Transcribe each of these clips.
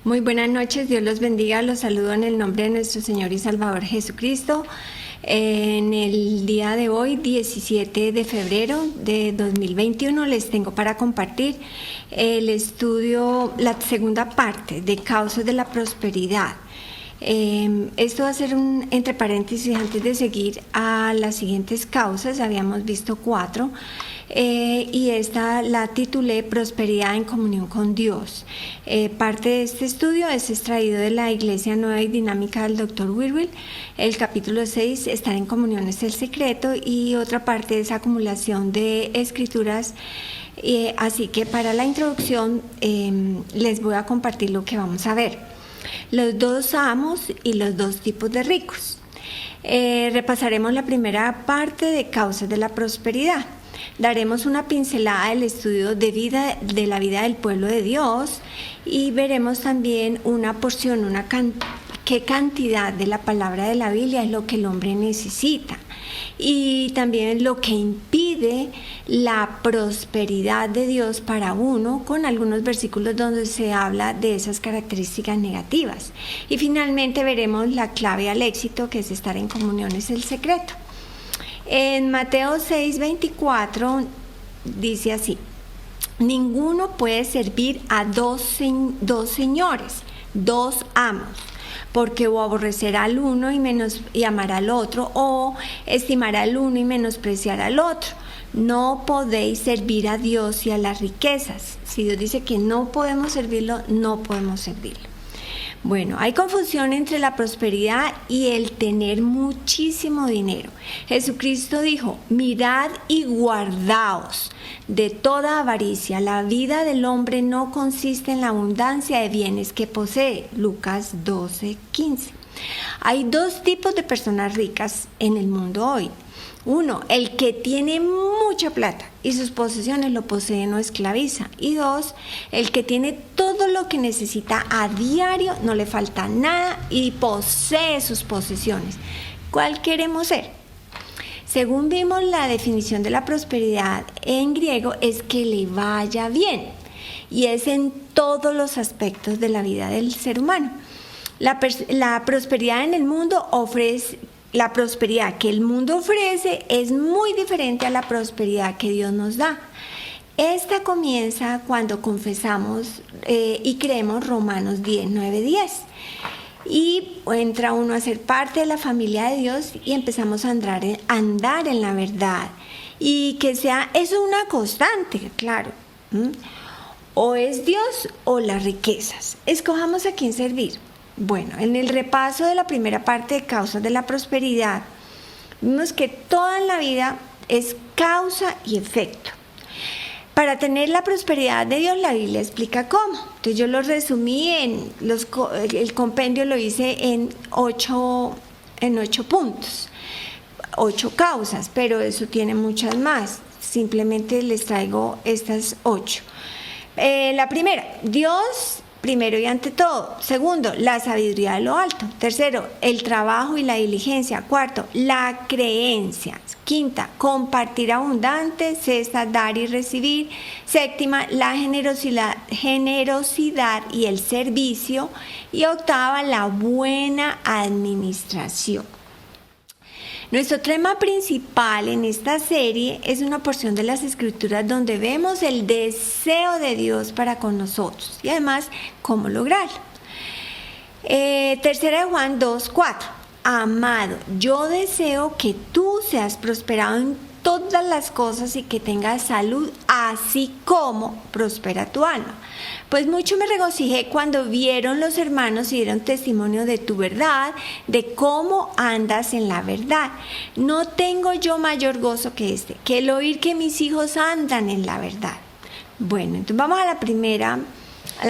Muy buenas noches, Dios los bendiga, los saludo en el nombre de nuestro Señor y Salvador Jesucristo. En el día de hoy, 17 de febrero de 2021, les tengo para compartir el estudio, la segunda parte de causas de la prosperidad. Esto va a ser un entre paréntesis antes de seguir a las siguientes causas. Habíamos visto 4 y esta la titulé Prosperidad en comunión con Dios. Parte de este estudio es extraído de la Iglesia Nueva y Dinámica del Dr. Whitfield. El capítulo 6, estar en comunión es el secreto, y otra parte es acumulación de escrituras. Así que para la introducción les voy a compartir lo que vamos a ver. Los dos amos y los dos tipos de ricos. Repasaremos la primera parte de causas de la prosperidad. Daremos una pincelada del estudio de la vida del pueblo de Dios, y veremos también una porción, qué cantidad de la palabra de la Biblia es lo que el hombre necesita, y también lo que impide la prosperidad de Dios para uno, con algunos versículos donde se habla de esas características negativas. Y finalmente veremos la clave al éxito, que es estar en comunión es el secreto. En Mateo 6:24 dice así: ninguno puede servir a dos señores, dos amos, porque o aborrecerá al uno y amará al otro, o estimará al uno y menospreciará al otro. No podéis servir a Dios y a las riquezas. Si Dios dice que no podemos servirlo, no podemos servirlo. Bueno, hay confusión entre la prosperidad y el tener muchísimo dinero. Jesucristo dijo: mirad y guardaos de toda avaricia. La vida del hombre no consiste en la abundancia de bienes que posee. Lucas 12:15. Hay dos tipos de personas ricas en el mundo hoy. Uno, el que tiene mucha plata y sus posesiones lo poseen o esclaviza. Y dos, el que tiene todo lo que necesita a diario, no le falta nada y posee sus posesiones. ¿Cuál queremos ser? Según vimos, la definición de la prosperidad en griego es que le vaya bien, y es en todos los aspectos de la vida del ser humano. La prosperidad en el mundo La prosperidad que el mundo ofrece es muy diferente a la prosperidad que Dios nos da. Esta comienza cuando confesamos y creemos Romanos 10:9-10. Y entra uno a ser parte de la familia de Dios y empezamos a andar en la verdad. Y que sea eso una constante, claro. O es Dios o las riquezas. Escojamos a quién servir. Bueno, en el repaso de la primera parte de causas de la prosperidad, vimos que toda en la vida es causa y efecto. Para tener la prosperidad de Dios, la Biblia explica cómo. Entonces yo lo resumí el compendio lo hice en 8 puntos, 8 causas, pero eso tiene muchas más. Simplemente les traigo estas 8. La primera, Dios primero y ante todo. Segundo, la sabiduría de lo alto. Tercero, el trabajo y la diligencia. Cuarto, la creencia. Quinta, compartir abundante. Sexta, dar y recibir. Séptima, la generosidad y el servicio. Y octava, la buena administración. Nuestro tema principal en esta serie es una porción de las Escrituras donde vemos el deseo de Dios para con nosotros y además cómo lograrlo. Tercera de Juan 2:4. Amado, yo deseo que tú seas prosperado en todas las cosas y que tengas salud, así como prospera tu alma. Pues mucho me regocijé cuando vieron los hermanos y dieron testimonio de tu verdad, de cómo andas en la verdad. No tengo yo mayor gozo que el oír que mis hijos andan en la verdad. Bueno, entonces vamos a la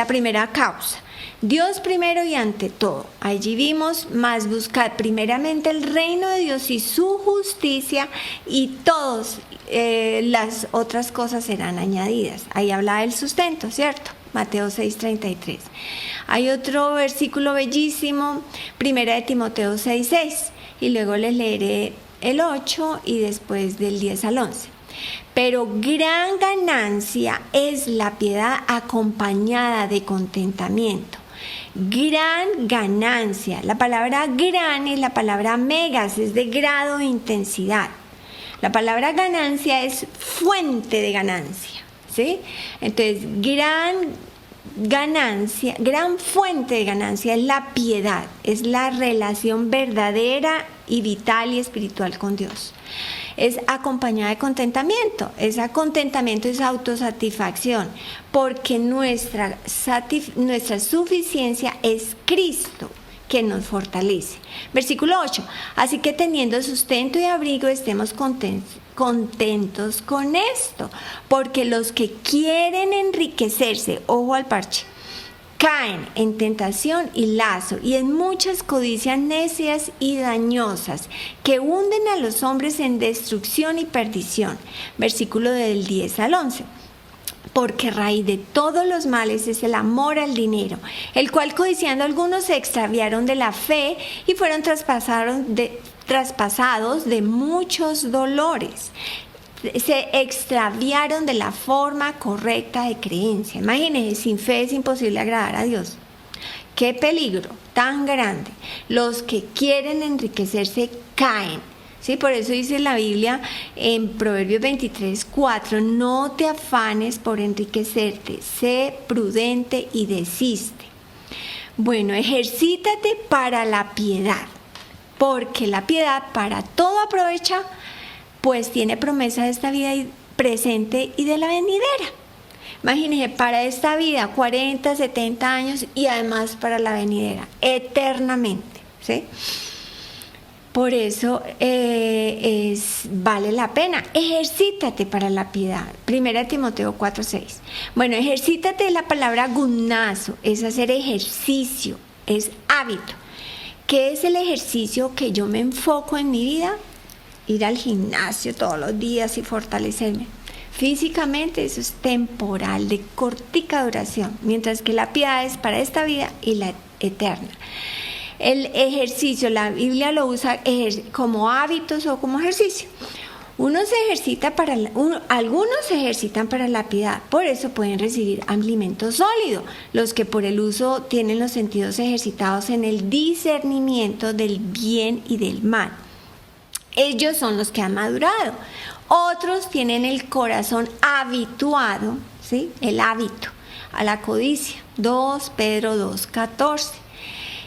primera causa. Dios primero y ante todo. Allí vimos: más buscad primeramente el reino de Dios y su justicia, y todas las otras cosas serán añadidas. Ahí habla del sustento, ¿cierto? Mateo 6:33. Hay otro versículo bellísimo, 1 de Timoteo 6:6, y luego les leeré el 8 y después del 10 al 11. Pero gran ganancia es la piedad acompañada de contentamiento. Gran ganancia. La palabra gran es la palabra megas, es de grado de intensidad. La palabra ganancia es fuente de ganancia, ¿sí? Entonces, gran ganancia, gran fuente de ganancia es la piedad, es la relación verdadera y vital y espiritual con Dios. Es acompañada de contentamiento. Ese contentamiento es autosatisfacción, porque nuestra suficiencia es Cristo, que nos fortalece. Versículo 8. Así que teniendo sustento y abrigo, estemos contentos con esto, porque los que quieren enriquecerse, ojo al parche, caen en tentación y lazo y en muchas codicias necias y dañosas que hunden a los hombres en destrucción y perdición. Versículo del 10 al 11. Porque raíz de todos los males es el amor al dinero, el cual codiciando algunos se extraviaron de la fe y fueron traspasados de muchos dolores. Se extraviaron de la forma correcta de creencia. Imagínense, sin fe es imposible agradar a Dios. Qué peligro tan grande. Los que quieren enriquecerse caen. Sí, por eso dice la Biblia en Proverbios 23:4, no te afanes por enriquecerte, sé prudente y desiste. Bueno, ejercítate para la piedad, porque la piedad para todo aprovecha, pues tiene promesa de esta vida presente y de la venidera. Imagínense, para esta vida, 40, 70 años y además para la venidera, eternamente, ¿sí? Por eso vale la pena. Ejercítate para la piedad. 1 Timoteo 4:6. Bueno, ejercítate, la palabra gunazo, es hacer ejercicio, es hábito. ¿Qué es el ejercicio que yo me enfoco en mi vida? Ir al gimnasio todos los días y fortalecerme. Físicamente eso es temporal, de cortica duración, mientras que la piedad es para esta vida y la eterna. El ejercicio, la Biblia lo usa como hábitos o como ejercicio. Algunos se ejercitan para la piedad, por eso pueden recibir alimento sólido. Los que por el uso tienen los sentidos ejercitados en el discernimiento del bien y del mal. Ellos son los que han madurado. Otros tienen el corazón habituado, ¿sí? El hábito a la codicia. 2 Pedro 2:14.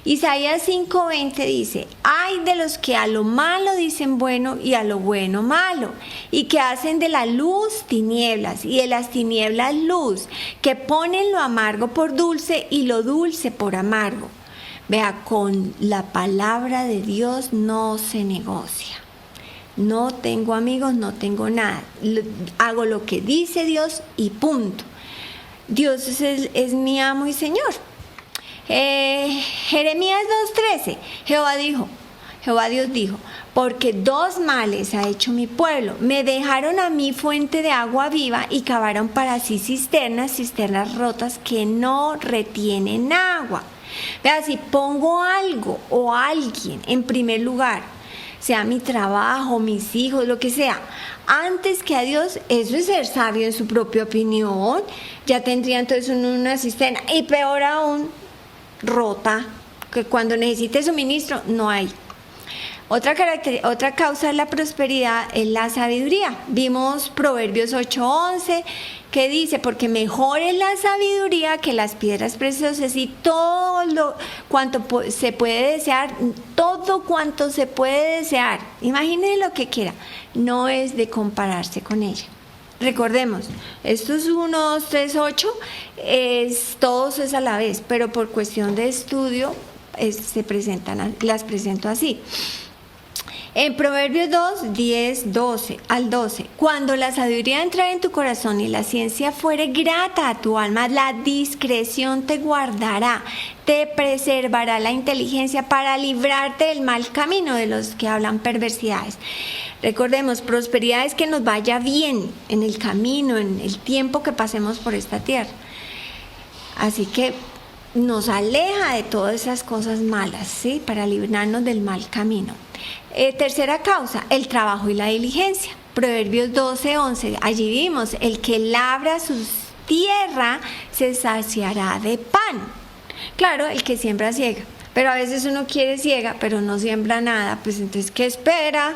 Isaías 5:20 dice, ay de los que a lo malo dicen bueno y a lo bueno malo, y que hacen de la luz tinieblas y de las tinieblas luz, que ponen lo amargo por dulce y lo dulce por amargo. Vea, con la palabra de Dios no se negocia. No tengo amigos, no tengo nada. Hago lo que dice Dios y punto. Dios es mi amo y Señor. Jeremías 2:13, Jehová Dios dijo, porque 2 males ha hecho mi pueblo, me dejaron a mí fuente de agua viva y cavaron para sí cisternas rotas que no retienen agua. Vea, si pongo algo o alguien en primer lugar, sea mi trabajo, mis hijos, lo que sea, antes que a Dios, eso es ser sabio en su propia opinión. Ya tendría entonces una cisterna, y peor aún, rota, que cuando necesite suministro no hay. Otra causa de la prosperidad es la sabiduría. Vimos Proverbios 8:11 que dice, porque mejor es la sabiduría que las piedras preciosas y todo cuanto se puede desear, imagínense lo que quiera, no es de compararse con ella. Recordemos, estos 1, 2, 3, 8, todos es a la vez, pero por cuestión de estudio las presento así. En Proverbios 2, 10, 12 al 12, cuando la sabiduría entra en tu corazón y la ciencia fuere grata a tu alma, la discreción te guardará, te preservará la inteligencia para librarte del mal camino de los que hablan perversidades. Recordemos, prosperidad es que nos vaya bien en el camino, en el tiempo que pasemos por esta tierra. Así que nos aleja de todas esas cosas malas, ¿sí? Para librarnos del mal camino. Tercera causa, el trabajo y la diligencia. Proverbios 12:11, allí vimos, el que labra su tierra se saciará de pan. Claro, el que siembra ciega, pero a veces uno quiere ciega, pero no siembra nada, pues entonces, ¿qué espera?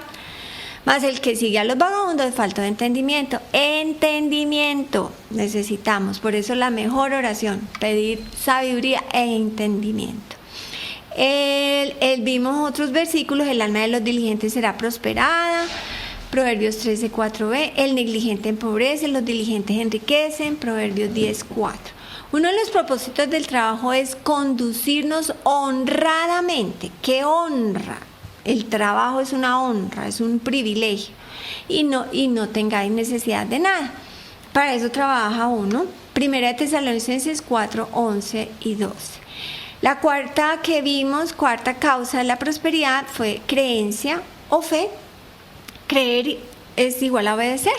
Más el que sigue a los vagabundos, falta de entendimiento. Entendimiento necesitamos, por eso la mejor oración, pedir sabiduría e entendimiento. Vimos otros versículos, el alma de los diligentes será prosperada, Proverbios 13:4b, el negligente empobrece, los diligentes enriquecen, Proverbios 10:4. Uno de los propósitos del trabajo es conducirnos honradamente. ¿Qué honra? El trabajo es una honra, es un privilegio y no tengáis necesidad de nada. Para eso trabaja uno. Primera de Tesalonicenses 4:11 y 12. La cuarta que vimos, cuarta causa de la prosperidad fue creencia o fe. Creer es igual a obedecer.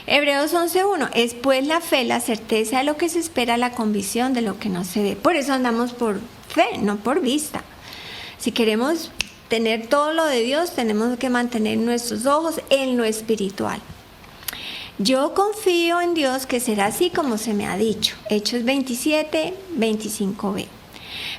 Hebreos 11:1 es pues la fe, la certeza de lo que se espera, la convicción de lo que no se ve. Por eso andamos por fe, no por vista. Si queremos tener todo lo de Dios, tenemos que mantener nuestros ojos en lo espiritual. Yo confío en Dios que será así como se me ha dicho. Hechos 27:25b.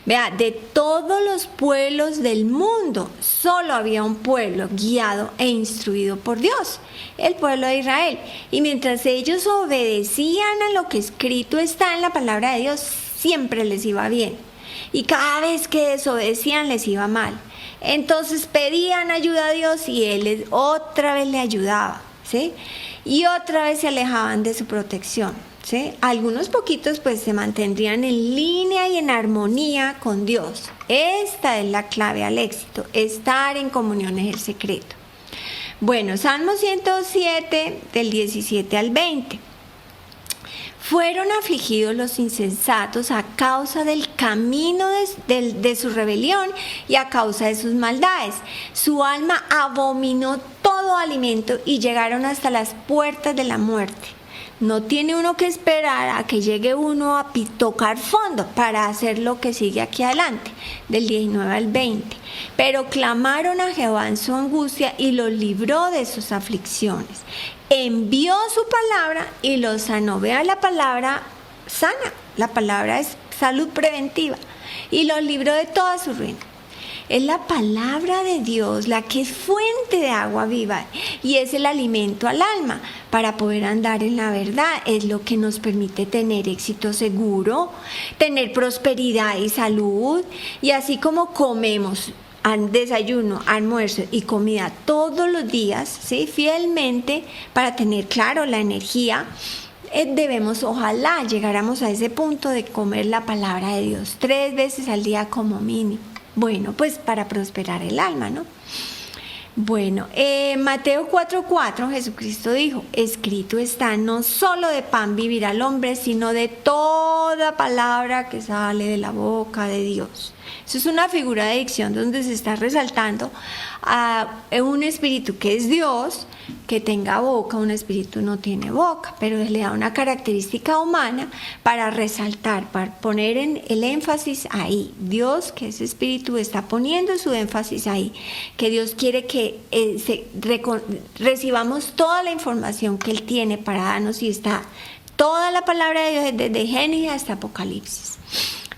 Vea, de todos los pueblos del mundo, solo había un pueblo guiado e instruido por Dios, el pueblo de Israel. Y mientras ellos obedecían a lo que escrito está en la palabra de Dios, siempre les iba bien. Y cada vez que desobedecían les iba mal. Entonces pedían ayuda a Dios y Él otra vez le ayudaba, ¿sí? Y otra vez se alejaban de su protección, ¿sí? Algunos poquitos pues se mantendrían en línea y en armonía con Dios. Esta es la clave al éxito, estar en comunión es el secreto. Bueno, Salmo 107 del 17 al 20. Fueron afligidos los insensatos a causa del camino de su rebelión y a causa de sus maldades. Su alma abominó todo alimento y llegaron hasta las puertas de la muerte. No tiene uno que esperar a que llegue uno a tocar fondo para hacer lo que sigue aquí adelante, del 19 al 20. Pero clamaron a Jehová en su angustia y los libró de sus aflicciones. Envió su palabra y los sanó. Vea, la palabra sana, la palabra es salud preventiva y los libró de toda su ruina. Es la palabra de Dios la que es fuente de agua viva y es el alimento al alma para poder andar en la verdad. Es lo que nos permite tener éxito seguro, tener prosperidad y salud. Y así como comemos desayuno, almuerzo y comida todos los días, ¿sí? Fielmente, para tener claro la energía, debemos, ojalá llegáramos a ese punto de comer la palabra de Dios 3 veces al día como mínimo. Bueno, pues para prosperar el alma, ¿no? Bueno, Mateo 4:4, Jesucristo dijo, escrito está, no solo de pan vivirá el hombre, sino de toda palabra que sale de la boca de Dios. Eso es una figura de dicción donde se está resaltando a un espíritu que es Dios, que tenga boca. Un espíritu no tiene boca, pero le da una característica humana para resaltar, para poner el énfasis ahí. Dios, que es espíritu, está poniendo su énfasis ahí, que Dios quiere que recibamos toda la información que Él tiene para darnos, y está toda la palabra de Dios desde Génesis hasta Apocalipsis.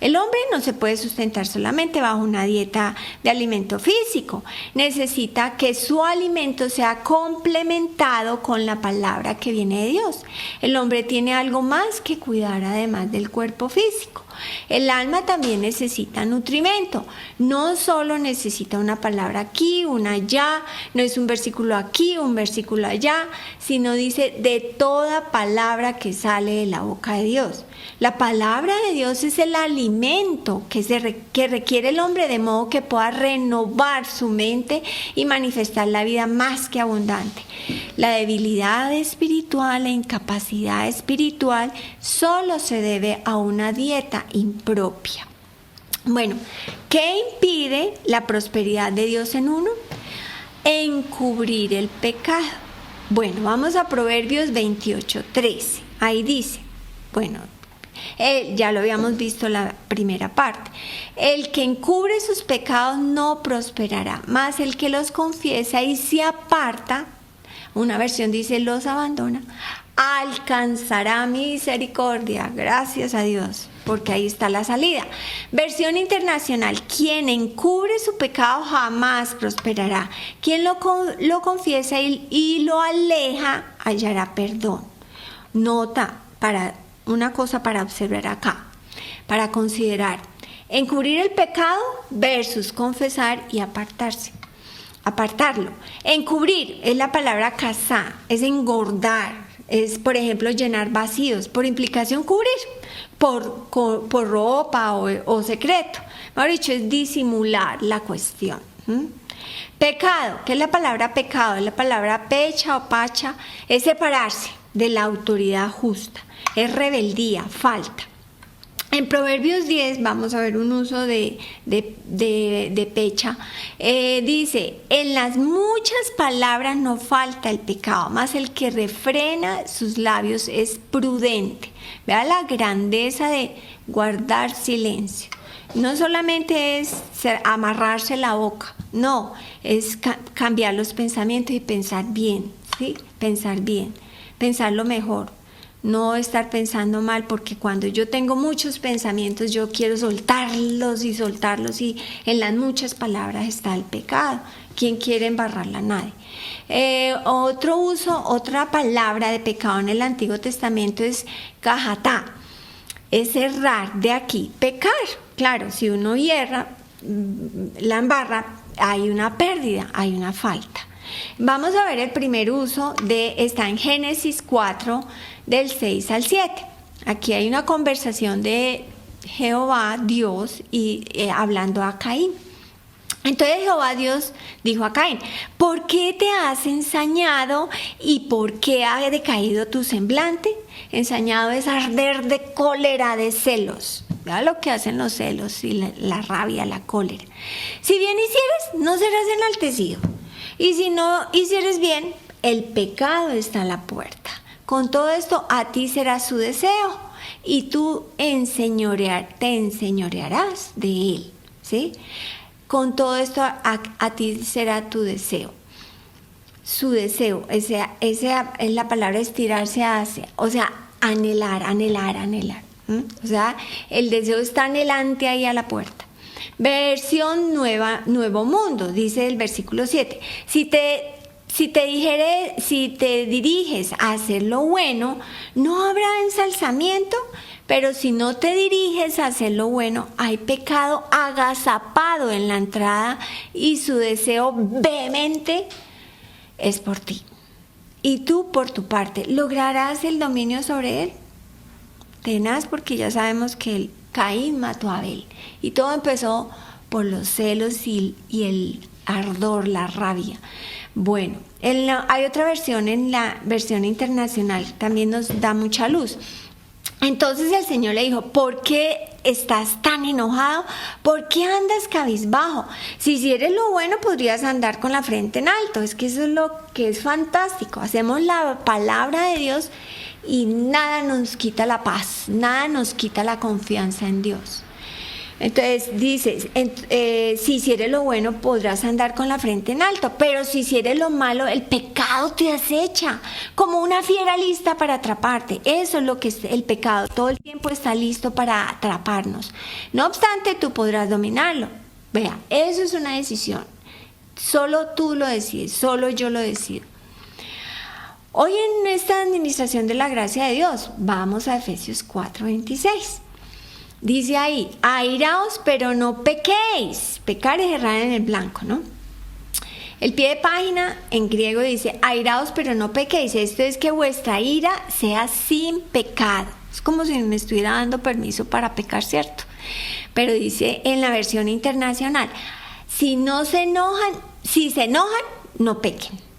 El hombre no se puede sustentar solamente bajo una dieta de alimento físico. Necesita que su alimento sea complementado con la palabra que viene de Dios. El hombre tiene algo más que cuidar además del cuerpo físico. El alma también necesita nutrimento. No solo necesita una palabra aquí, una allá, no es un versículo aquí, un versículo allá, sino dice de toda palabra que sale de la boca de Dios. La palabra de Dios es el alimento que requiere el hombre, de modo que pueda renovar su mente y manifestar la vida más que abundante. La debilidad espiritual, la incapacidad espiritual solo se debe a una dieta impropia. Bueno, ¿qué impide la prosperidad de Dios en uno? Encubrir el pecado. Bueno, vamos a Proverbios 28:13. Ahí dice, bueno, ya lo habíamos visto la primera parte. El que encubre sus pecados no prosperará, mas el que los confiesa y se aparta, una versión dice los abandona, alcanzará misericordia. Gracias a Dios. porque ahí está la salida. Versión internacional: quien encubre su pecado jamás prosperará. Quien lo confiesa y lo aleja hallará perdón. Nota, una cosa para observar acá, para considerar: encubrir el pecado versus confesar y apartarlo. Encubrir es la palabra casá, es engordar, es, por ejemplo, llenar vacíos, por implicación cubrir, por ropa o secreto. Mejor dicho, es disimular la cuestión. Pecado, ¿qué es la palabra pecado? Es la palabra pecha o pacha, es separarse de la autoridad justa, es rebeldía, falta. En Proverbios 10 vamos a ver un uso de pecha. Dice: en las muchas palabras no falta el pecado, mas el que refrena sus labios es prudente. Vea la grandeza de guardar silencio. No solamente es amarrarse la boca, no, es cambiar los pensamientos y pensar bien, ¿sí? Pensar bien, pensar lo mejor. No estar pensando mal, porque cuando yo tengo muchos pensamientos yo quiero soltarlos y en las muchas palabras está el pecado. ¿Quién quiere embarrarla? Nadie. Otra palabra de pecado en el Antiguo Testamento es cajatá, es errar, de aquí, pecar. Claro, si uno hierra, la embarra, hay una pérdida, hay una falta. Vamos a ver el primer uso está en Génesis 4, del 6 al 7. Aquí hay una conversación de Jehová, Dios, y hablando a Caín. Entonces Jehová Dios dijo a Caín: ¿por qué te has ensañado y por qué ha decaído tu semblante? Ensañado es arder de cólera, de celos. Vea lo que hacen los celos y la rabia, la cólera. Si bien hicieres, no serás enaltecido. Y si no hicieres bien, el pecado está a la puerta. Con todo esto, a ti será su deseo y tú te enseñorearás de él, ¿sí? Con todo esto, a ti será tu deseo. Su deseo, esa es la palabra estirarse hacia, o sea, anhelar. O sea, el deseo está anhelante ahí a la puerta. Versión Nuevo Mundo, dice el versículo 7. Si te diriges a hacer lo bueno, no habrá ensalzamiento, pero si no te diriges a hacer lo bueno, hay pecado agazapado en la entrada y su deseo vehemente es por ti. Y tú, por tu parte, ¿lograrás el dominio sobre él? Tenaz, porque ya sabemos que Caín mató a Abel y todo empezó por los celos y el ardor, la rabia. Bueno, hay otra versión, en la versión internacional también nos da mucha luz. Entonces el Señor le dijo: ¿por qué estás tan enojado? ¿Por qué andas cabizbajo? Si hicieres lo bueno, podrías andar con la frente en alto. Es que eso es lo que es fantástico. Hacemos la palabra de Dios y nada nos quita la paz, nada nos quita la confianza en Dios. Entonces dice, si hicieres lo bueno podrás andar con la frente en alto, pero si hicieres lo malo, el pecado te acecha como una fiera lista para atraparte. Eso es lo que es el pecado, todo el tiempo está listo para atraparnos. No obstante, tú podrás dominarlo. Vea, eso es una decisión. Solo tú lo decides, solo yo lo decido. Hoy en esta administración de la gracia de Dios, vamos a Efesios 4:26. Dice ahí: airaos, pero no pequéis. Pecar es errar en el blanco, ¿no? El pie de página en griego dice: airaos, pero no pequéis. Esto es que vuestra ira sea sin pecado. Es como si me estuviera dando permiso para pecar, ¿cierto? Pero dice en la versión internacional: si se enojan, no pequen.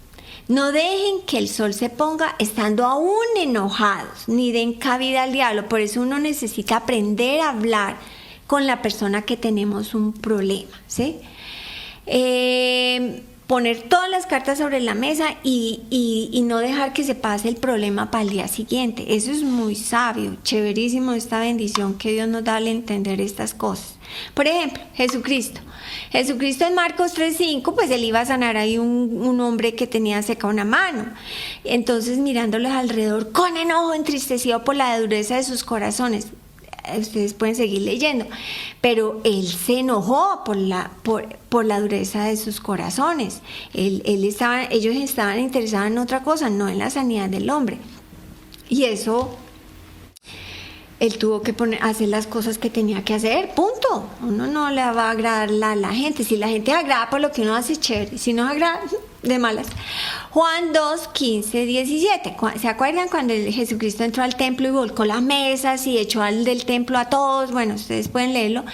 No dejen que el sol se ponga estando aún enojados, ni den cabida al diablo. Por eso uno necesita aprender a hablar con la persona que tenemos un problema, ¿sí? Poner todas las cartas sobre la mesa y no dejar que se pase el problema para el día siguiente. Eso es muy sabio, chéverísimo esta bendición que Dios nos da al entender estas cosas. Por ejemplo, Jesucristo en Marcos 3:5, pues él iba a sanar ahí un hombre que tenía seca una mano. Entonces, mirándolos alrededor con enojo, entristecido por la dureza de sus corazones. ustedes pueden seguir leyendo, pero él se enojó por la dureza de sus corazones. Ellos estaban interesados en otra cosa, no en la sanidad del hombre. Y eso, él tuvo que hacer las cosas que tenía que hacer, punto. Uno no le va a agradar a la gente. Si la gente agrada por lo que uno hace, chévere. Si no agrada, de malas. Juan 2, 15, 17. ¿Se acuerdan cuando Jesucristo entró al templo y volcó las mesas y echó del templo a todos? Bueno, ustedes pueden leerlo.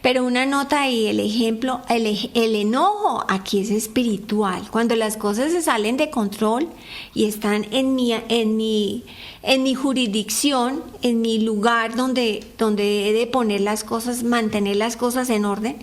Pero una nota ahí, el ejemplo, el enojo aquí es espiritual. Cuando las cosas se salen de control y están en mi jurisdicción, en mi lugar donde he de poner las cosas, mantener las cosas en orden,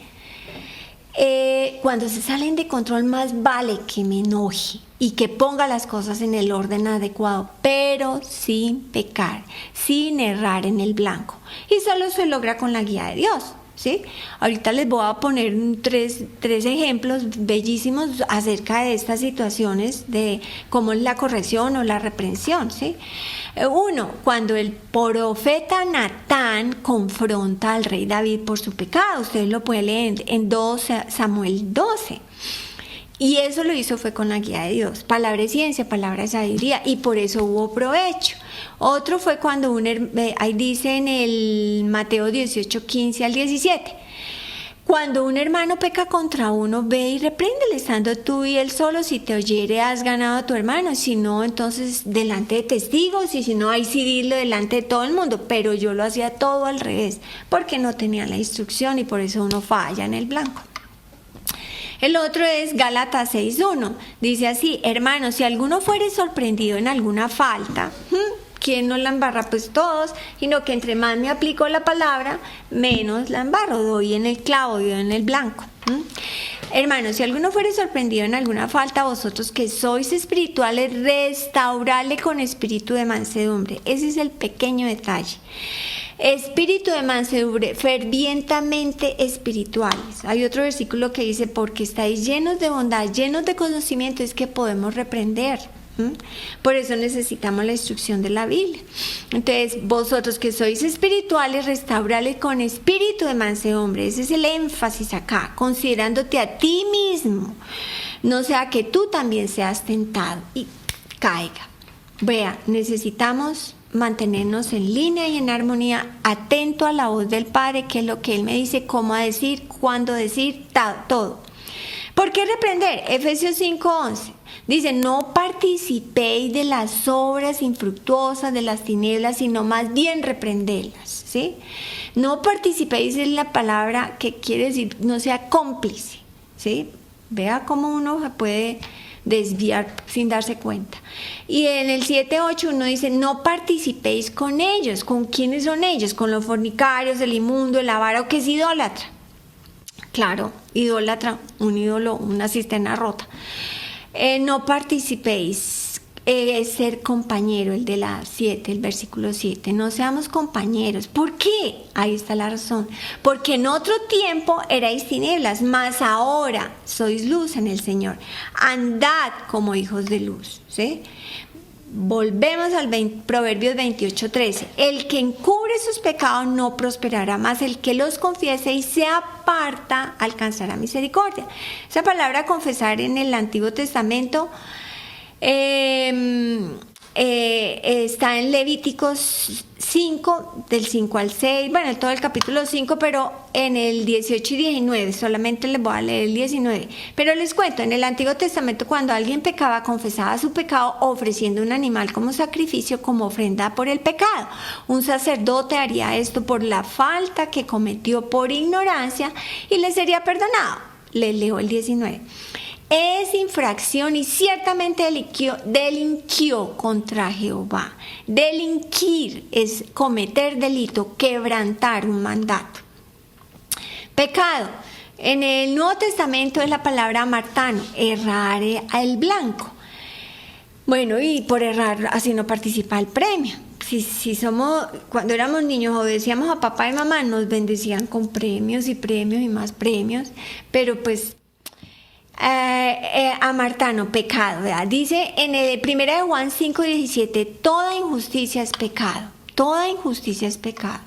cuando se salen de control, más vale que me enoje y que ponga las cosas en el orden adecuado, pero sin pecar, sin errar en el blanco. Y solo se logra con la guía de Dios, ¿sí? Ahorita les voy a poner tres ejemplos bellísimos acerca de estas situaciones de cómo es la corrección o la reprensión, ¿sí? Uno, cuando el profeta Natán confronta al rey David por su pecado. Ustedes lo pueden leer en 2 Samuel 12. Y eso lo hizo fue con la guía de Dios. Palabra de ciencia, palabra de sabiduría, y por eso hubo provecho. Otro fue cuando ahí dice en el Mateo 18, 15 al 17. Cuando un hermano peca contra uno, ve y repréndele, estando tú y él solo. Si te oyere, has ganado a tu hermano. Si no, entonces delante de testigos. Y si no, ahí sí dilo delante de todo el mundo. Pero yo lo hacía todo al revés, porque no tenía la instrucción y por eso uno falla en el blanco. El otro es Gálatas 6:1. Dice así: hermanos, si alguno fuere sorprendido en alguna falta, ¿quién no la embarra? Pues todos, sino que entre más me aplico la palabra, menos la embarro, doy en el clavo, doy en el blanco. Hermanos, si alguno fuere sorprendido en alguna falta, vosotros que sois espirituales, restaurarle con espíritu de mansedumbre. Ese es el pequeño detalle. Espíritu de mansedumbre, fervientemente espirituales. Hay otro versículo que dice: porque estáis llenos de bondad, llenos de conocimiento, es que podemos reprender. Por eso necesitamos la instrucción de la Biblia. Entonces, vosotros que sois espirituales, restaurarles con espíritu de mansedumbre. Ese es el énfasis acá, considerándote a ti mismo, no sea que tú también seas tentado y caiga. Vea, necesitamos mantenernos en línea y en armonía, atento a la voz del Padre, que es lo que Él me dice, cómo decir, cuándo decir, todo. ¿Por qué reprender? Efesios 5:11 dice: no participéis de las obras infructuosas de las tinieblas, sino más bien reprenderlas, ¿sí? No participéis en la palabra que quiere decir no sea cómplice, ¿sí? Vea cómo uno se puede desviar sin darse cuenta. Y en el 7:8 uno dice: no participéis con ellos. ¿Con quiénes son ellos? Con los fornicarios, el inmundo, el avaro, que es idólatra. Claro, idólatra, un ídolo, una cisterna rota. No participéis, ser compañero, el de la 7, el versículo 7. No seamos compañeros. ¿Por qué? Ahí está la razón. Porque en otro tiempo erais tinieblas, mas ahora sois luz en el Señor. Andad como hijos de luz, ¿sí? Volvemos al Proverbios 28:13. El que encubre sus pecados no prosperará, mas el que los confiese y se aparta alcanzará misericordia. Esa palabra confesar en el Antiguo Testamento está en Levíticos 5, del 5 al 6, bueno, en todo el capítulo 5, pero en el 18 y 19, solamente les voy a leer el 19. Pero les cuento, en el Antiguo Testamento, cuando alguien pecaba, confesaba su pecado ofreciendo un animal como sacrificio, como ofrenda por el pecado. Un sacerdote haría esto por la falta que cometió por ignorancia y le sería perdonado. Les leo el 19. Es infracción y ciertamente delinquió contra Jehová. Delinquir es cometer delito, quebrantar un mandato. Pecado. En el Nuevo Testamento es la palabra amartano, errar al blanco. Bueno, y por errar así no participa el premio. Si somos, cuando éramos niños obedecíamos a papá y mamá, nos bendecían con premios y más premios, pero pues amartano, pecado, ¿verdad? Dice en el 1 de Juan 5:17, toda injusticia es pecado, toda injusticia es pecado.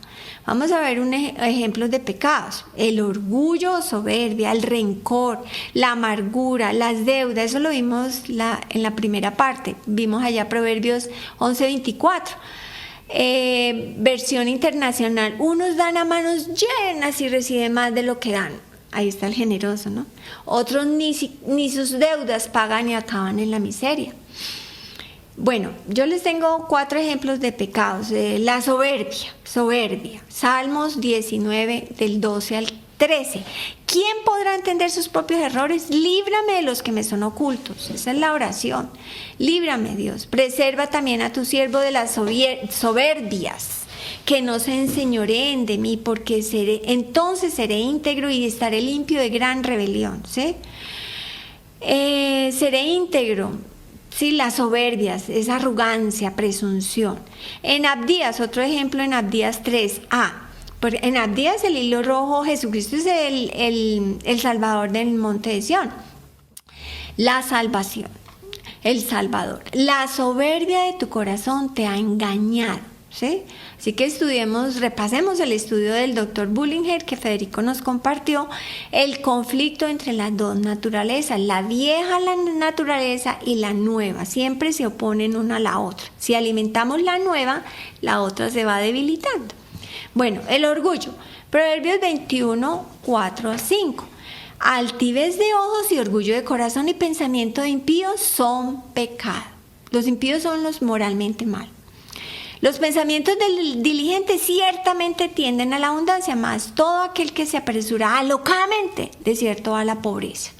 Vamos a ver ejemplos de pecados: el orgullo o soberbia, el rencor, la amargura, las deudas. Eso lo vimos en la primera parte. Vimos allá Proverbios 11:24. Versión internacional: unos dan a manos llenas y reciben más de lo que dan. Ahí está el generoso, ¿no? Otros ni sus deudas pagan y acaban en la miseria. Bueno, yo les tengo 4 ejemplos de pecados. La soberbia. Salmos 19 del 12 al 13. ¿Quién podrá entender sus propios errores? Líbrame de los que me son ocultos. Esa es la oración. Líbrame, Dios. Preserva también a tu siervo de las soberbias, que no se enseñoreen de mí, porque entonces seré íntegro y estaré limpio de gran rebelión. ¿Sí? Seré íntegro. Sí, las soberbias, esa arrogancia, presunción. En Abdías, otro ejemplo en Abdías 3a. En Abdías, el hilo rojo, Jesucristo es el Salvador del monte de Sión. La salvación, el Salvador. La soberbia de tu corazón te ha engañado. ¿Sí? Así que repasemos el estudio del Dr. Bullinger que Federico nos compartió, el conflicto entre las dos naturalezas, la vieja naturaleza y la nueva, siempre se oponen una a la otra. Si alimentamos la nueva, la otra se va debilitando. Bueno, el orgullo, Proverbios 21, 4 a 5. Altivez de ojos y orgullo de corazón y pensamiento de impíos son pecado. Los impíos son los moralmente malos. Los pensamientos del diligente ciertamente tienden a la abundancia, mas todo aquel que se apresura alocadamente, de cierto va a la pobreza.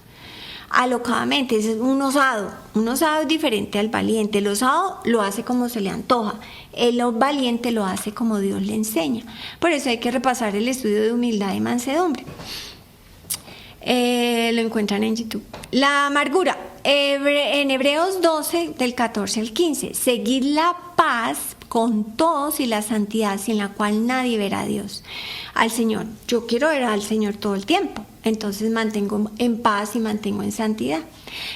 Alocadamente, ese es un osado. Un osado es diferente al valiente. El osado lo hace como se le antoja. El valiente lo hace como Dios le enseña. Por eso hay que repasar el estudio de humildad y mansedumbre. Lo encuentran en YouTube. La amargura, en Hebreos 12, del 14 al 15. Seguid la paz con todos y la santidad, sin la cual nadie verá a Dios, al Señor. Yo quiero ver al Señor todo el tiempo, entonces mantengo en paz y mantengo en santidad.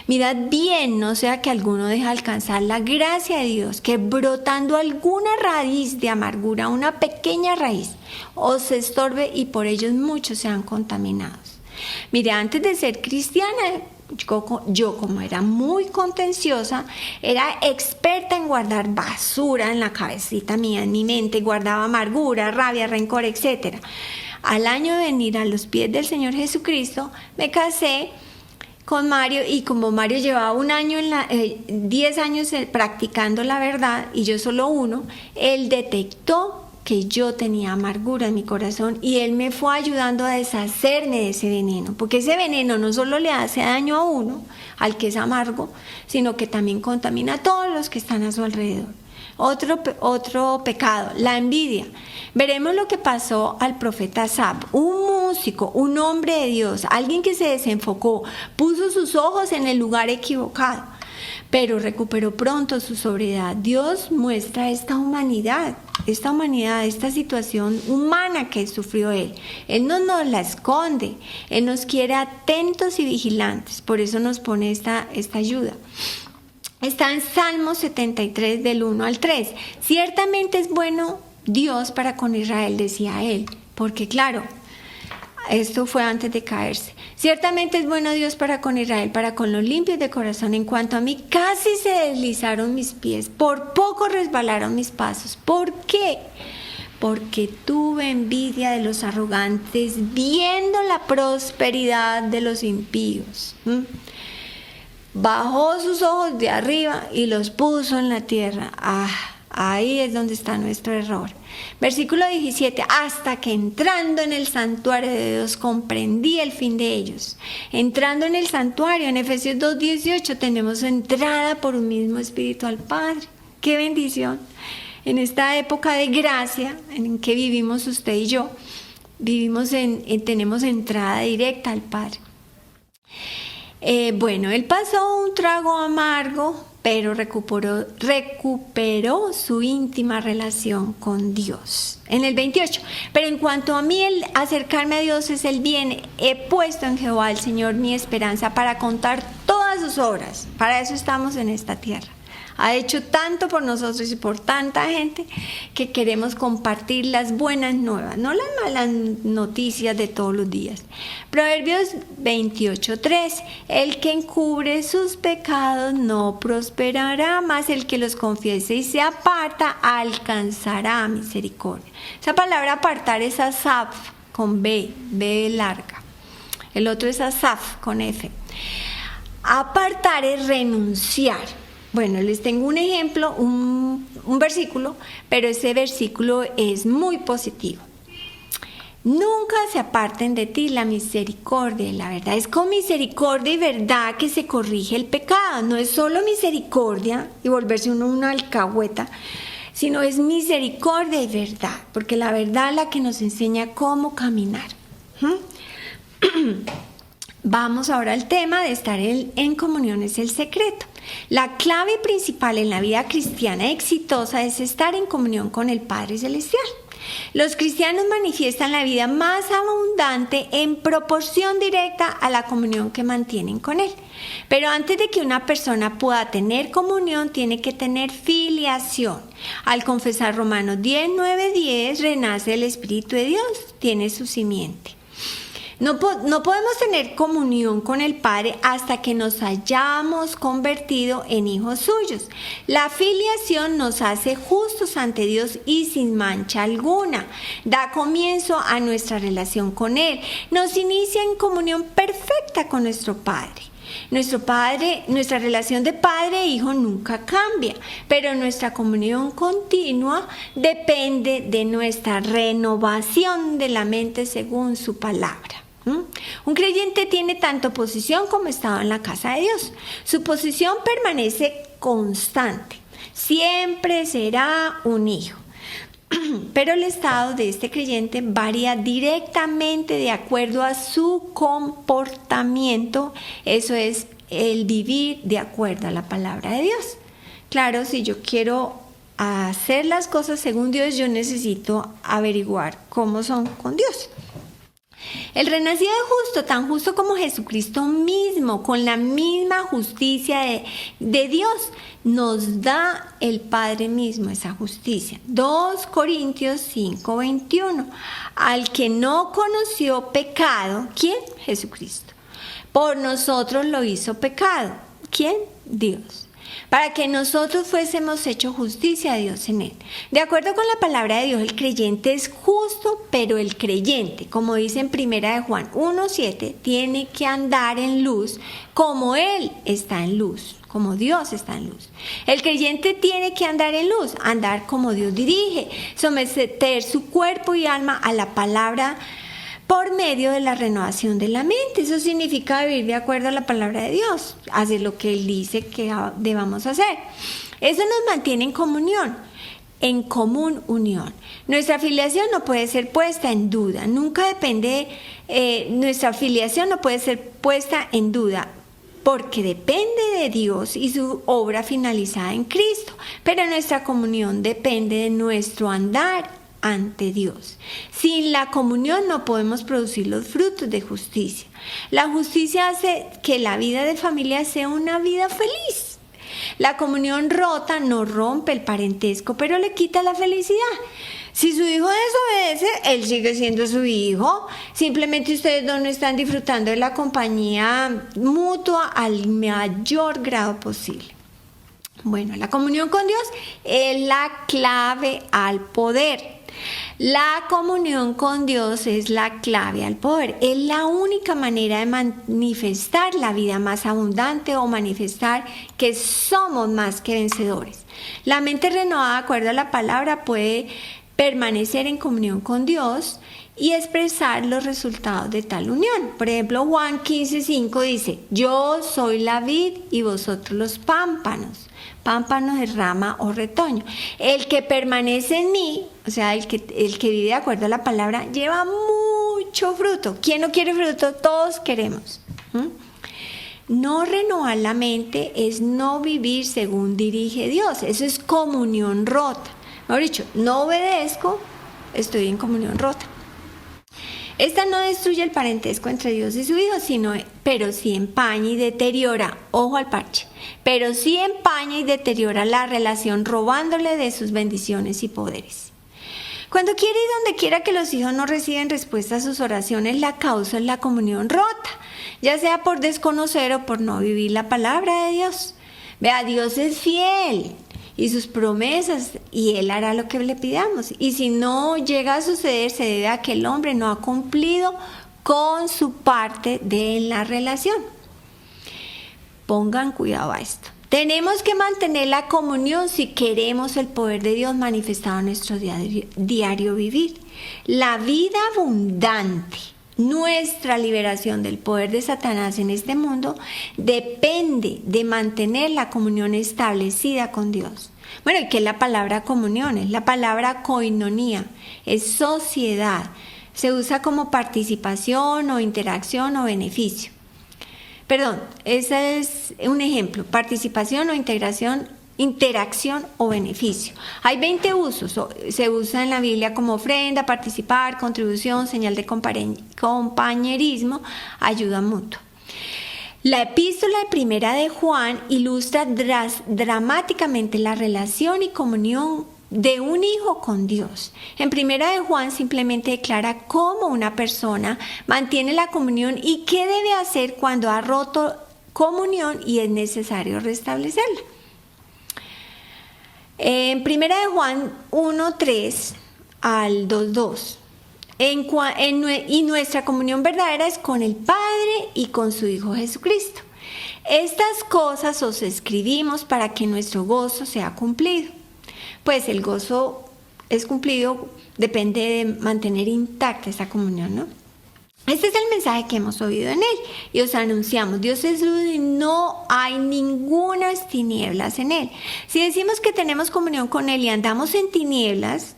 Mirad bien, no sea que alguno deje alcanzar la gracia de Dios, que brotando alguna raíz de amargura, una pequeña raíz, os estorbe y por ellos muchos sean contaminados. Mire, antes de ser cristiana, yo como era muy contenciosa, era experta en guardar basura en la cabecita mía, en mi mente, guardaba amargura, rabia, rencor, etc. Al año de venir a los pies del Señor Jesucristo, me casé con Mario, y como Mario llevaba 10 años practicando la verdad y yo solo 1, él detectó que yo tenía amargura en mi corazón y él me fue ayudando a deshacerme de ese veneno, porque ese veneno no solo le hace daño a uno, al que es amargo, sino que también contamina a todos los que están a su alrededor. Otro pecado, la envidia. Veremos lo que pasó al profeta Asaf, un músico, un hombre de Dios, alguien que se desenfocó, puso sus ojos en el lugar equivocado, pero recuperó pronto su sobriedad. Dios muestra esta humanidad, esta situación humana que sufrió él. Él no nos la esconde, él nos quiere atentos y vigilantes, por eso nos pone esta ayuda. Está en Salmo 73 del 1 al 3. Ciertamente es bueno Dios para con Israel, decía él, porque claro, esto fue antes de caerse. Ciertamente es bueno Dios para con Israel, para con los limpios de corazón. En cuanto a mí, casi se deslizaron mis pies, por poco resbalaron mis pasos. ¿Por qué? Porque tuve envidia de los arrogantes, viendo la prosperidad de los impíos. Bajó sus ojos de arriba y los puso en la tierra. Ahí es donde está nuestro error. Versículo 17. Hasta que entrando en el santuario de Dios comprendí el fin de ellos. Entrando en el santuario, en Efesios 2:18, tenemos entrada por un mismo espíritu al Padre. ¡Qué bendición! En esta época de gracia en que vivimos usted y yo, tenemos entrada directa al Padre. Él pasó un trago amargo, pero recuperó su íntima relación con Dios. En el 28, pero en cuanto a mí, el acercarme a Dios es el bien. He puesto en Jehová el Señor mi esperanza para contar todas sus obras. Para eso estamos en esta tierra. Ha hecho tanto por nosotros y por tanta gente que queremos compartir las buenas nuevas, no las malas noticias de todos los días. Proverbios 28:3. El que encubre sus pecados no prosperará, mas el que los confiese y se aparta alcanzará misericordia. Esa palabra apartar es asaf con B larga. El otro es asaf con F. Apartar es renunciar. Bueno, les tengo un ejemplo, un versículo, pero ese versículo es muy positivo. Nunca se aparten de ti la misericordia y la verdad. Es con misericordia y verdad que se corrige el pecado. No es solo misericordia y volverse uno una alcahueta, sino es misericordia y verdad, porque la verdad es la que nos enseña cómo caminar. Vamos ahora al tema de estar en comunión, es el secreto. La clave principal en la vida cristiana exitosa es estar en comunión con el Padre Celestial. Los cristianos manifiestan la vida más abundante en proporción directa a la comunión que mantienen con Él. Pero antes de que una persona pueda tener comunión, tiene que tener filiación. Al confesar Romanos 10:9-10, renace el Espíritu de Dios, tiene su simiente. No podemos tener comunión con el Padre hasta que nos hayamos convertido en hijos suyos. La filiación nos hace justos ante Dios y sin mancha alguna. Da comienzo a nuestra relación con Él. Nos inicia en comunión perfecta con nuestro Padre. Nuestra relación de padre e hijo nunca cambia, pero nuestra comunión continua depende de nuestra renovación de la mente según su palabra. Un creyente tiene tanto posición como estado en la casa de Dios. Su posición permanece constante. Siempre será un hijo. Pero el estado de este creyente varía directamente de acuerdo a su comportamiento. Eso es el vivir de acuerdo a la palabra de Dios. Claro, si yo quiero hacer las cosas según Dios, yo necesito averiguar cómo son con Dios. El renacido es justo, tan justo como Jesucristo mismo, con la misma justicia de Dios. Nos da el Padre mismo esa justicia. 2 Corintios 5:21. Al que no conoció pecado, ¿quién? Jesucristo. Por nosotros lo hizo pecado. ¿Quién? Dios. Para que nosotros fuésemos hecho justicia a Dios en él. De acuerdo con la palabra de Dios, el creyente es justo, pero el creyente, como dice en 1 de Juan 1:7, tiene que andar en luz como Él está en luz, como Dios está en luz. El creyente tiene que andar en luz, andar como Dios dirige, someter su cuerpo y alma a la palabra por medio de la renovación de la mente. Eso significa vivir de acuerdo a la palabra de Dios, hacer lo que Él dice que debamos hacer. Eso nos mantiene en comunión, en común unión. Nuestra filiación no puede ser puesta en duda, nuestra filiación no puede ser puesta en duda, porque depende de Dios y su obra finalizada en Cristo, pero nuestra comunión depende de nuestro andar ante Dios. Sin la comunión no podemos producir los frutos de justicia. La justicia hace que la vida de familia sea una vida feliz. La comunión rota no rompe el parentesco, pero le quita la felicidad. Si su hijo desobedece, él sigue siendo su hijo. Simplemente ustedes dos no están disfrutando de la compañía mutua al mayor grado posible. Bueno, la comunión con Dios es la clave al poder. La comunión con Dios es la clave al poder. Es la única manera de manifestar la vida más abundante o manifestar que somos más que vencedores. La mente renovada, de acuerdo a la palabra, puede permanecer en comunión con Dios y expresar los resultados de tal unión. Por ejemplo, Juan 15:5 dice: yo soy la vid y vosotros los pámpanos. Pámpanos es rama o retoño. El que permanece en mí, o sea, el que vive de acuerdo a la palabra, lleva mucho fruto. ¿Quién no quiere fruto? Todos queremos. No renovar la mente es no vivir según dirige Dios. Eso es comunión rota. Mejor dicho, no obedezco, estoy en comunión rota. Esta no destruye el parentesco entre Dios y su Hijo, pero sí empaña y deteriora, ojo al parche, pero sí empaña y deteriora la relación robándole de sus bendiciones y poderes. Cuando quiera y donde quiera que los hijos no reciben respuesta a sus oraciones, la causa es la comunión rota, ya sea por desconocer o por no vivir la palabra de Dios. Vea, Dios es fiel y sus promesas, y Él hará lo que le pidamos. Y si no llega a suceder, se debe a que el hombre no ha cumplido con su parte de la relación. Pongan cuidado a esto. Tenemos que mantener la comunión si queremos el poder de Dios manifestado en nuestro diario vivir. La vida abundante, nuestra liberación del poder de Satanás en este mundo, depende de mantener la comunión establecida con Dios. Bueno, ¿y qué es la palabra comunión? Es la palabra koinonía, es sociedad. Se usa como participación o interacción o beneficio. Perdón, ese es un ejemplo, participación o interacción o beneficio. Hay 20 usos, se usa en la Biblia como ofrenda, participar, contribución, señal de compañerismo, ayuda mutua. La epístola de Primera de Juan ilustra dramáticamente la relación y comunión de un hijo con Dios. En Primera de Juan simplemente declara cómo una persona mantiene la comunión y qué debe hacer cuando ha roto comunión y es necesario restablecerla. En Primera de Juan 1:3 al 2:2. Y nuestra comunión verdadera es con el Padre y con su Hijo Jesucristo. Estas cosas os escribimos para que nuestro gozo sea cumplido. Pues el gozo es cumplido, depende de mantener intacta esa comunión, ¿no? Este es el mensaje que hemos oído en él y os anunciamos: Dios es luz y no hay ningunas tinieblas en él. Si decimos que tenemos comunión con él y andamos en tinieblas,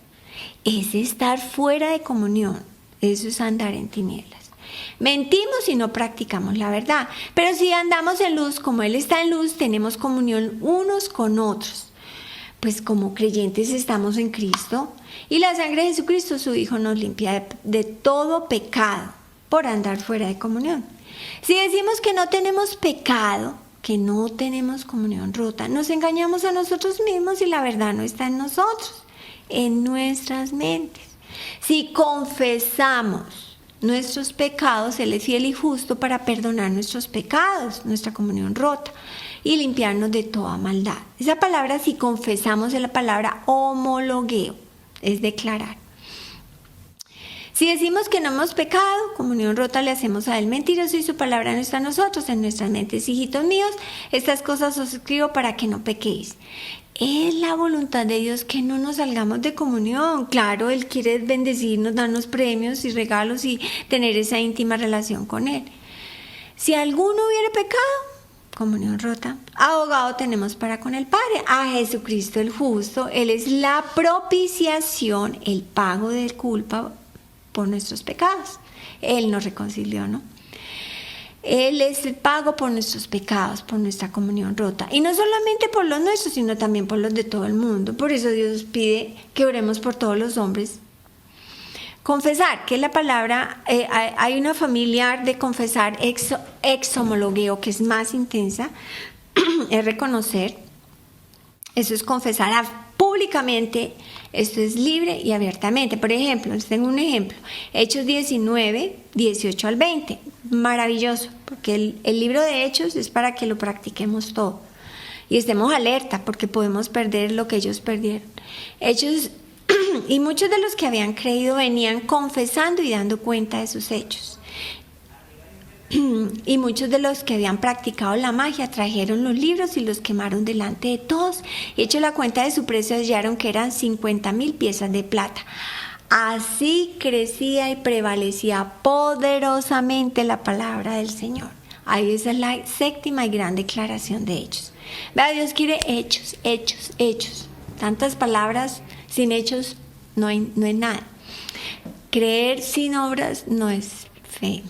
es estar fuera de comunión. Eso es andar en tinieblas. Mentimos y no practicamos la verdad. Pero si andamos en luz, como él está en luz, tenemos comunión unos con otros. Pues como creyentes estamos en Cristo y la sangre de Jesucristo, su Hijo, nos limpia de todo pecado por andar fuera de comunión. Si decimos que no tenemos pecado, que no tenemos comunión rota, nos engañamos a nosotros mismos y la verdad no está en nosotros, en nuestras mentes. Si confesamos nuestros pecados, Él es fiel y justo para perdonar nuestros pecados, nuestra comunión rota, y limpiarnos de toda maldad. Esa palabra, si confesamos, es la palabra homologueo, es declarar. Si decimos que no hemos pecado, comunión rota, le hacemos a él mentiroso y su palabra no está en nosotros, en nuestras mentes. Hijitos míos, estas cosas os escribo para que no pequéis. Es la voluntad de Dios que no nos salgamos de comunión. Claro, Él quiere bendecirnos, darnos premios y regalos y tener esa íntima relación con Él. Si alguno hubiere pecado, comunión rota, abogado tenemos para con el Padre, a Jesucristo el justo. Él es la propiciación, el pago de culpa por nuestros pecados. Él nos reconcilió, ¿no? Él es el pago por nuestros pecados, por nuestra comunión rota. Y no solamente por los nuestros, sino también por los de todo el mundo. Por eso Dios pide que oremos por todos los hombres. Confesar, que es la palabra, hay una familiar de confesar, exhomologueo, que es más intensa, es reconocer. Eso es confesar públicamente, esto es libre y abiertamente. Por ejemplo, les tengo un ejemplo, Hechos 19, 18 al 20, maravilloso, porque el libro de Hechos es para que lo practiquemos todo y estemos alerta, porque podemos perder lo que ellos perdieron. Hechos, y muchos de los que habían creído venían confesando y dando cuenta de sus hechos. Y muchos de los que habían practicado la magia trajeron los libros y los quemaron delante de todos. Y hecho la cuenta de su precio, hallaron que eran 50,000 piezas de plata. Así crecía y prevalecía poderosamente la palabra del Señor. Ahí esa es la séptima y gran declaración de Hechos. Vea, Dios quiere hechos, hechos, hechos. Tantas palabras sin hechos no es nada. Creer sin obras no es fe.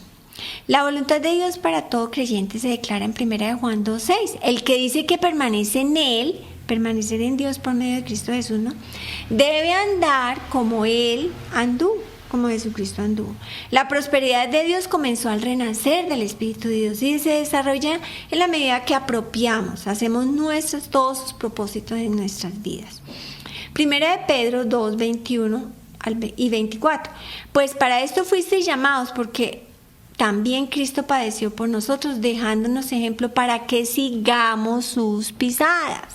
La voluntad de Dios para todo creyente se declara en 1 de Juan 2:6. El que dice que permanece en Él, permanecer en Dios por medio de Cristo Jesús, ¿no? Debe andar como Él anduvo, como Jesucristo anduvo. La prosperidad de Dios comenzó al renacer del Espíritu de Dios y se desarrolla en la medida que apropiamos, hacemos nuestros todos sus propósitos en nuestras vidas. Primera de Pedro 2, 21 y 24. Pues para esto fuisteis llamados, porque también Cristo padeció por nosotros, dejándonos ejemplo para que sigamos sus pisadas.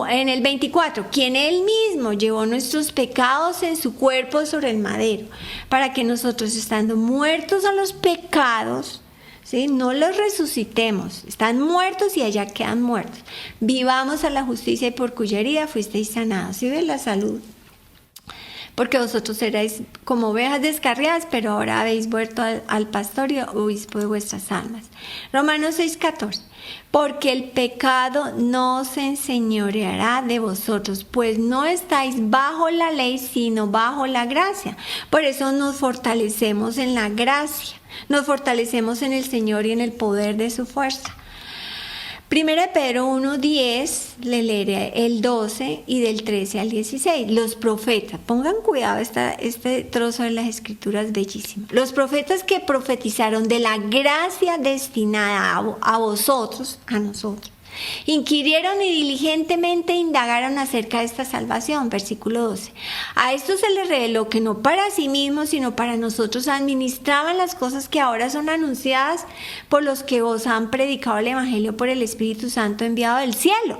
En el 24, quien Él mismo llevó nuestros pecados en su cuerpo sobre el madero, para que nosotros, estando muertos a los pecados, ¿sí?, no los resucitemos, están muertos y allá quedan muertos, vivamos a la justicia, y por cuya herida fuisteis sanados. ¿Sí ven la salud? Porque vosotros erais como ovejas descarriadas, pero ahora habéis vuelto al pastor y obispo de vuestras almas. Romanos 6:14. Porque el pecado no se enseñoreará de vosotros, pues no estáis bajo la ley, sino bajo la gracia. Por eso nos fortalecemos en la gracia, nos fortalecemos en el Señor y en el poder de su fuerza. Primera de Pedro 1:10, le leeré el 12 y del 13 al 16. Los profetas, pongan cuidado, este trozo de las escrituras bellísimo. Los profetas que profetizaron de la gracia destinada a vosotros, a nosotros, inquirieron y diligentemente indagaron acerca de esta salvación. Versículo 12. A esto se les reveló que no para sí mismos, sino para nosotros administraban las cosas que ahora son anunciadas por los que os han predicado el Evangelio por el Espíritu Santo enviado del cielo.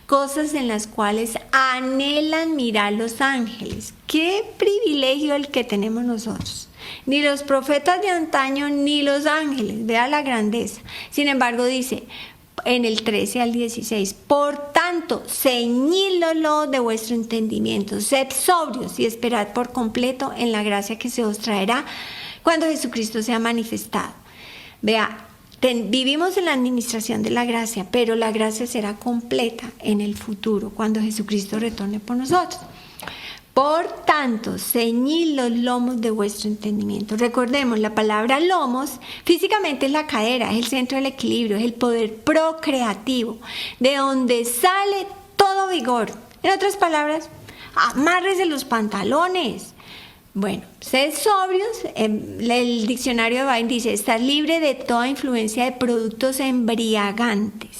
Cosas en las cuales anhelan mirar los ángeles. Qué privilegio el que tenemos nosotros. Ni los profetas de antaño ni los ángeles. Vea la grandeza. Sin embargo, dice en el 13 al 16, por tanto, ceñid los lomos de vuestro entendimiento, sed sobrios y esperad por completo en la gracia que se os traerá cuando Jesucristo sea manifestado. Vea, vivimos en la administración de la gracia, pero la gracia será completa en el futuro, cuando Jesucristo retorne por nosotros. Por tanto, ceñid los lomos de vuestro entendimiento. Recordemos, la palabra lomos físicamente es la cadera, es el centro del equilibrio, es el poder procreativo, de donde sale todo vigor. En otras palabras, amárrese los pantalones. Bueno, sed sobrios. El diccionario de Vine dice, estar libre de toda influencia de productos embriagantes.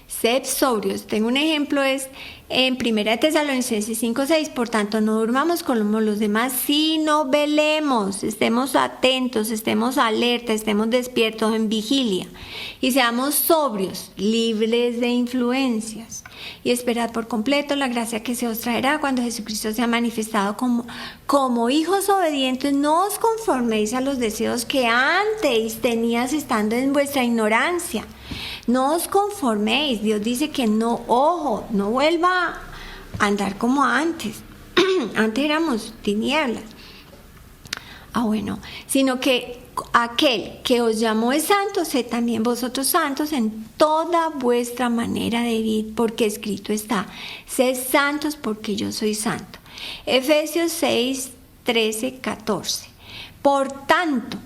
Sed sobrios. Tengo un ejemplo, es en 1 Tesalonicenses 5:6. Por tanto, no durmamos como los demás, sino velemos, estemos atentos, estemos alerta, estemos despiertos en vigilia y seamos sobrios, libres de influencias, y esperad por completo la gracia que se os traerá cuando Jesucristo sea manifestado. Como hijos obedientes, no os conforméis a los deseos que antes tenías estando en vuestra ignorancia. No os conforméis. Dios dice que no vuelva a andar como antes. Antes éramos tinieblas. Sino que aquel que os llamó es santo, sed también vosotros santos en toda vuestra manera de vivir, porque escrito está, sed santos porque yo soy santo. Efesios 6, 13, 14. Por tanto,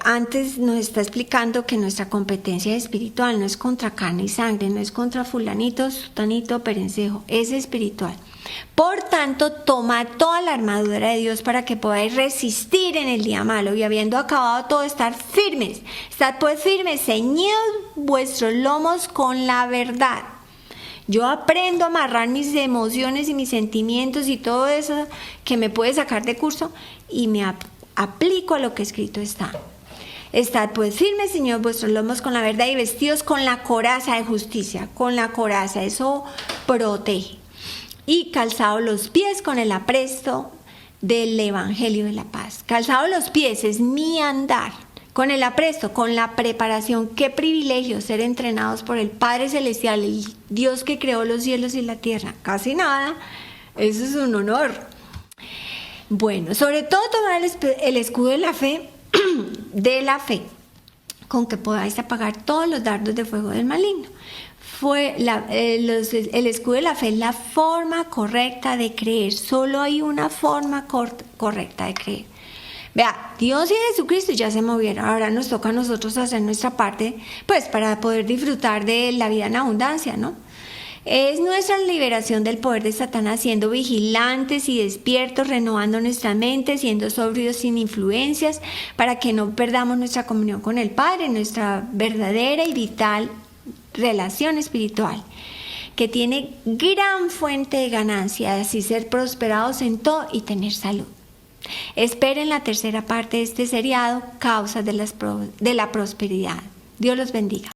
antes nos está explicando que nuestra competencia espiritual no es contra carne y sangre, no es contra fulanito, sutanito, perencejo, es espiritual. Por tanto, tomad toda la armadura de Dios para que podáis resistir en el día malo, y habiendo acabado todo, estar firmes. Estad pues firmes, ceñidos vuestros lomos con la verdad. Yo aprendo a amarrar mis emociones y mis sentimientos y todo eso que me puede sacar de curso, y me aplico a lo que escrito está. Estad pues firmes, ceñidos vuestros lomos con la verdad, y vestidos con la coraza de justicia. Con la coraza, eso protege. Y calzados los pies con el apresto del Evangelio de la paz. Calzados los pies es mi andar. Con el apresto, con la preparación. Qué privilegio ser entrenados por el Padre Celestial, el Dios que creó los cielos y la tierra. Casi nada. Eso es un honor. Bueno, sobre todo tomar el escudo de la fe, con que podáis apagar todos los dardos de fuego del maligno. El escudo de la fe es la forma correcta de creer. Solo hay una forma correcta de creer. Vea, Dios y Jesucristo ya se movieron. Ahora nos toca a nosotros hacer nuestra parte, pues, para poder disfrutar de la vida en abundancia, ¿no? Es nuestra liberación del poder de Satanás, siendo vigilantes y despiertos, renovando nuestra mente, siendo sobrios sin influencias, para que no perdamos nuestra comunión con el Padre, nuestra verdadera y vital relación espiritual, que tiene gran fuente de ganancia, así ser prosperados en todo y tener salud. Esperen la tercera parte de este seriado, Causas de la Prosperidad. Dios los bendiga.